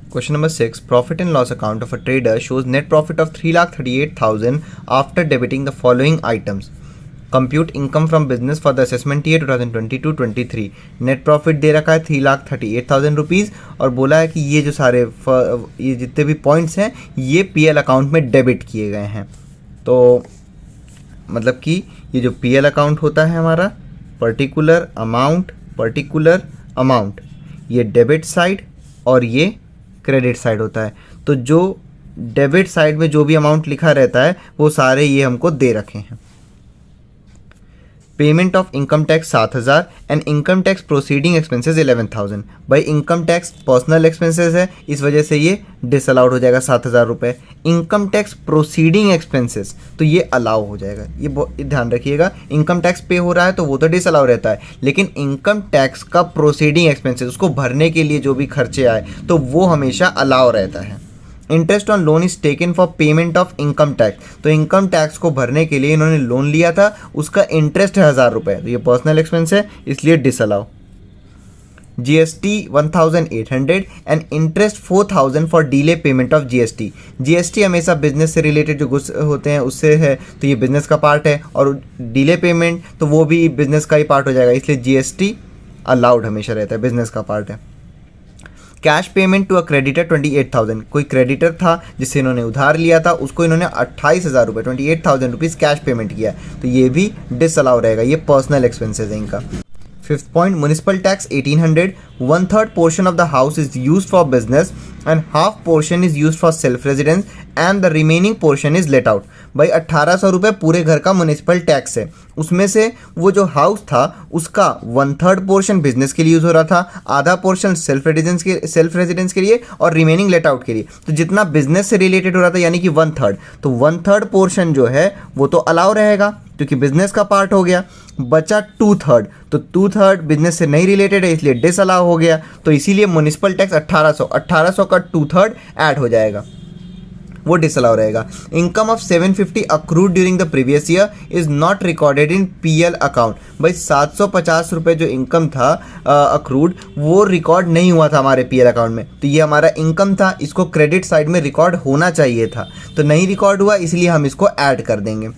Question number 6. Profit and loss account of a trader shows net profit of 3,38,000 after debiting the following items. Compute income from business for the assessment year 2022-23. Net profit दे रखा है 3,38,000 rupees और बोला है कि ये जो सारे ये जितने भी पॉइंट्स हैं ये पीएल अकाउंट में डेबिट किए गए हैं। तो मतलब कि ये जो पीएल अकाउंट होता है हमारा पर्टिकुलर अमाउंट ये डेबिट साइड और ये क्रेडिट साइड होता है। तो जो डेबिट साइड में जो भी अमाउंट लिखा रहता है वो सारे ये हमको दे रखे हैं। Payment of income tax 7,000 and income tax proceeding expenses 11,000। भाई इनकम टैक्स पर्सनल एक्सपेंसेस है, इस वजह से ये डिसअलाउड हो जाएगा 7,000 रुपये। इनकम टैक्स प्रोसीडिंग एक्सपेंसेस तो ये अलाउ हो जाएगा। ये ध्यान रखिएगा, इनकम टैक्स पे हो रहा है तो वो तो डिसअलाउ रहता है, लेकिन इनकम टैक्स का प्रोसीडिंग एक्सपेंसेस उसको भरने के लिए जो भी खर्चे आए तो वो हमेशा अलाउ रहता है। Interest on loan is taken for payment of income tax. तो इनकम टैक्स को भरने के लिए इन्होंने लोन लिया था, उसका इंटरेस्ट है 1,000 रुपये, तो ये पर्सनल एक्सपेंस है इसलिए disallow. GST 1,800 and interest 4,000 for delay payment of GST. GST हमेशा बिजनेस से रिलेटेड जो गुड्स होते हैं उससे है, तो ये बिजनेस का पार्ट है, और डिले पेमेंट तो वो भी बिजनेस का ही पार्ट हो जाएगा, इसलिए जीएसटी अलाउड हमेशा रहता है, बिजनेस का पार्ट है। Cash payment to a creditor 28,000। कोई क्रेडिटर था जिससे इन्होंने उधार लिया था, उसको इन्होंने 28,000 रुपये 28,000 रुपीज़ कैश पेमेंट किया, तो ये भी डिसअलाउ रहेगा, ये पर्सनल एक्सपेंसेस है इनका। Fifth point, municipal tax 1,800। 1/3 portion of the house is use for business and half portion is use for self residence and the remaining portion is let out. भाई 1,800 रुपये पूरे घर का म्युनिसिपल टैक्स है, उसमें से वो जो हाउस था उसका 1/3 पोर्शन बिजनेस के लिए यूज़ हो रहा था, आधा पोर्शन सेल्फ रेजिडेंस के लिए और रिमेनिंग लेट आउट के लिए। तो जितना बिजनेस से रिलेटेड हो रहा था यानी कि 1/3, तो 1/3 पोर्शन जो है वो तो अलाउ रहेगा क्योंकि बिजनेस का पार्ट हो गया। बचा 2/3, तो 2/3 बिजनेस से नहीं रिलेटेड है इसलिए डिसअलाउ हो गया, तो इसीलिए म्युनिसिपल टैक्स 1,800 का 2/3 ऐड हो जाएगा, वो डिसअलाउ रहेगा। Income of 750 accrued during the previous year is not recorded in PL account. भाई 750 रुपये जो इनकम था अक्रूड वो रिकॉर्ड नहीं हुआ था हमारे पीएल अकाउंट में, तो ये हमारा इनकम था, इसको क्रेडिट साइड में रिकॉर्ड होना चाहिए था, तो नहीं रिकॉर्ड हुआ इसलिए हम इसको ऐड कर देंगे।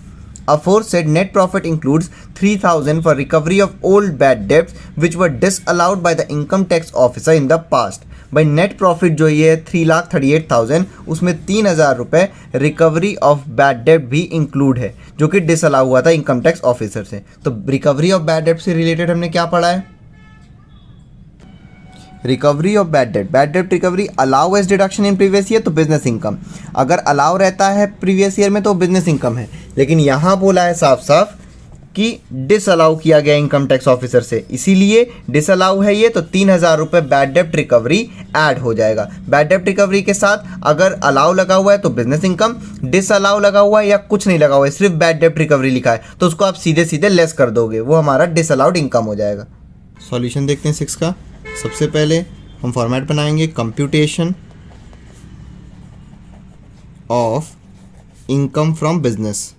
Aforesaid net profit includes 3,000 for recovery of old bad debts which were disallowed by the income tax officer in the past। भाई नेट प्रॉफिट जो ये 3,38,000 उसमें 3,000 रुपये रिकवरी ऑफ बैड डेब्ट भी इंक्लूड है जो कि डिसअलाउ हुआ था इनकम टैक्स ऑफिसर से। तो रिकवरी ऑफ बैड डेब्ट से रिलेटेड हमने क्या पढ़ा है? Recovery of bad debt recovery allow as deduction in previous year, तो बिजनेस इनकम। अगर अलाउ रहता है प्रीवियस ईयर में तो बिजनेस इनकम है, लेकिन यहाँ बोला है साफ साफ कि डिसअलाउ किया गया इनकम टैक्स ऑफिसर से, इसीलिए डिसअलाउ है ये, तो 3,000 रुपये बैड डेट रिकवरी ऐड हो जाएगा। बैड डेट रिकवरी के साथ अगर अलाउ लगा हुआ है तो बिजनेस इनकम, डिसअलाउ लगा हुआ है या कुछ नहीं लगा हुआ है सिर्फ बैड डेट रिकवरी लिखा है तो उसको आप सीधे सीधे लेस कर दोगे, वो हमारा डिसअलाउड इनकम हो जाएगा। सॉल्यूशन देखते हैं 6 का। सबसे पहले हम फॉर्मेट बनाएंगे computation of income from business,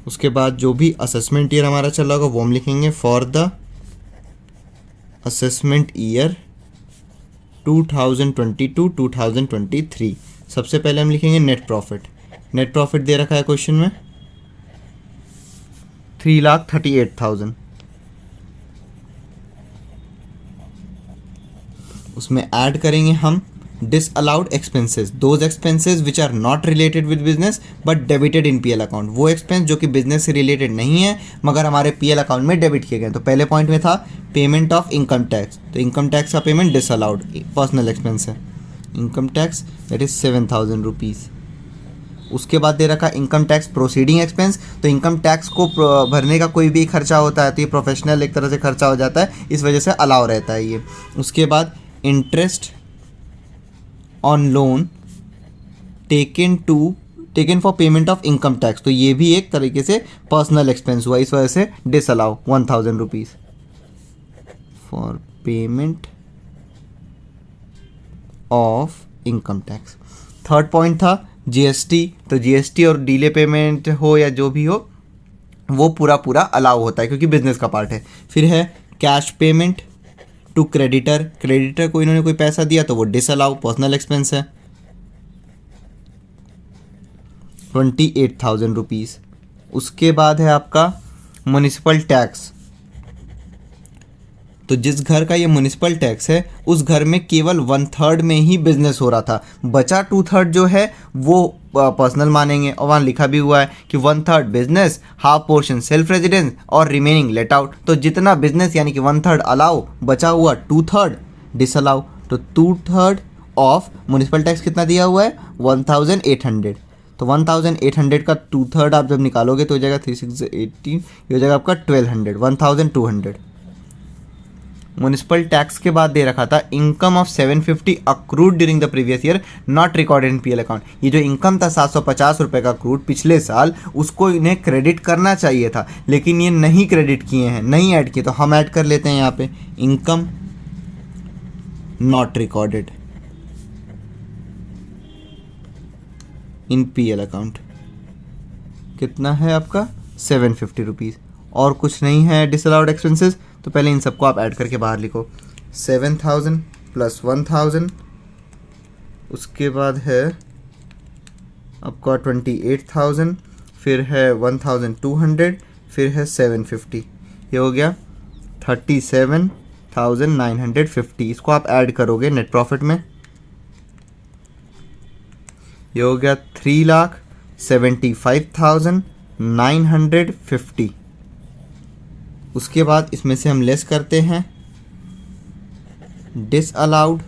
उसके बाद जो भी असेसमेंट ईयर हमारा चल रहा होगा वो हम लिखेंगे फॉर द असेसमेंट ईयर 2022-2023। सबसे पहले हम लिखेंगे नेट प्रॉफिट। नेट प्रॉफिट दे रखा है क्वेश्चन में 3,38,000, उसमें ऐड करेंगे हम disallowed expenses, those expenses which are not related with business but debited in PL account. वो एक्सपेंस जो कि बिजनेस से रिलेटेड नहीं है मगर हमारे पीएल अकाउंट में डेबिट किए गए। तो पहले पॉइंट में था पेमेंट ऑफ इनकम टैक्स, तो इनकम टैक्स का पेमेंट डिसअलाउड पर्सनल एक्सपेंस है, income tax that is 7,000 rupees. उसके बाद दे रखा इनकम टैक्स प्रोसीडिंग एक्सपेंस, तो इनकम टैक्स को भरने का कोई भी खर्चा होता है तो ये प्रोफेशनल एक तरह से खर्चा हो जाता है, इस वजह से अलाउ रहता है ये। उसके बाद interest on loan taken for payment of income tax, तो ये भी एक तरीके से पर्सनल एक्सपेंस हुआ, इस वजह से disallow 1,000 rupees for payment of income tax. Third point था जीएसटी, तो जीएसटी और डिले पेमेंट हो या जो भी हो वो पूरा अलाउ होता है क्योंकि बिजनेस का पार्ट है। फिर है cash payment to creditor, creditor को इन्होंने कोई पैसा दिया तो वो डिसअलाउ, पर्सनल एक्सपेंस है 28,000 रुपीज़। उसके बाद है आपका म्युनिसिपल टैक्स। तो जिस घर का ये म्युनिसिपल टैक्स है उस घर में केवल 1/3 में ही बिजनेस हो रहा था, बचा 2/3 जो है वो पर्सनल मानेंगे, और वहाँ लिखा भी हुआ है कि 1/3 business, half portion self residence और रिमेनिंग लेट आउट। तो जितना बिजनेस यानी कि 1/3 अलाउ, बचा हुआ 2/3 डिसअलाउ। तो 2/3 ऑफ म्युनिसिपल टैक्स कितना दिया हुआ है 1800। तो 1800 का 2/3 आप जब निकालोगे तो हो जाएगा 3618, ये हो जाएगा आपका 1200 म्युनिसिपल टैक्स के बाद दे रखा था income of 750 accrued during the previous year not recorded in PL account. ये जो इनकम था 750 रुपये का अक्रूड पिछले साल, उसको इन्हें क्रेडिट करना चाहिए था, लेकिन ये नहीं क्रेडिट किए हैं, नहीं ऐड किए। तो हम ऐड कर लेते हैं यहाँ पे income not recorded in PL account. कितना है आपका 750 रुपीज़, और कुछ नहीं है डिसअलाउड एक्सपेंसेस। तो पहले इन सबको आप ऐड करके बाहर लिखो 7000 प्लस 1000, उसके बाद है आपका 28,000, फिर है 1200, फिर है 750, ये हो गया 37,950। इसको आप ऐड करोगे नेट प्रॉफिट में, ये हो गया 3,75,950। उसके बाद इसमें से हम लेस करते हैं disallowed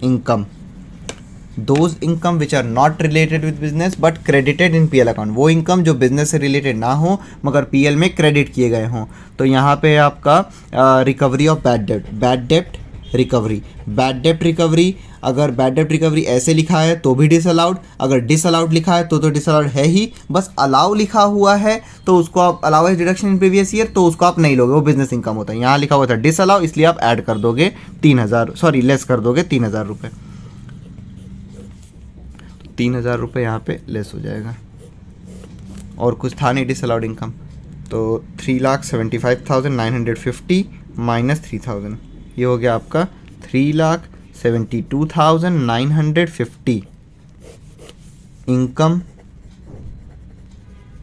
income, those income which are not related with business but credited in PL account. वो इनकम जो बिजनेस से रिलेटेड ना हो मगर पीएल में क्रेडिट किए गए हों। तो यहाँ पे आपका recovery of bad dept, bad dept recovery, bad dept recovery. अगर बैड डेप्ट रिकवरी ऐसे लिखा है तो भी डिसअलाउड, अगर डिसअलाउड लिखा है तो डिसअलाउड है ही, बस अलाउ लिखा हुआ है तो उसको आप allow as deduction in previous year तो उसको आप नहीं लोगे, वो बिजनेस इनकम होता है। यहाँ लिखा हुआ था डिसअलाउ, इसलिए आप ऐड कर दोगे 3,000, सॉरी लेस कर दोगे 3,000 रुपये। 3,000 रुपये यहाँ पे लेस हो जाएगा, और कुछ था नहीं डिसअलाउड इनकम। तो 3,75,950 माइनस 3,000, ये हो गया आपका 3,72,950 इनकम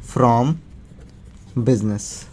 फ्रॉम बिजनेस।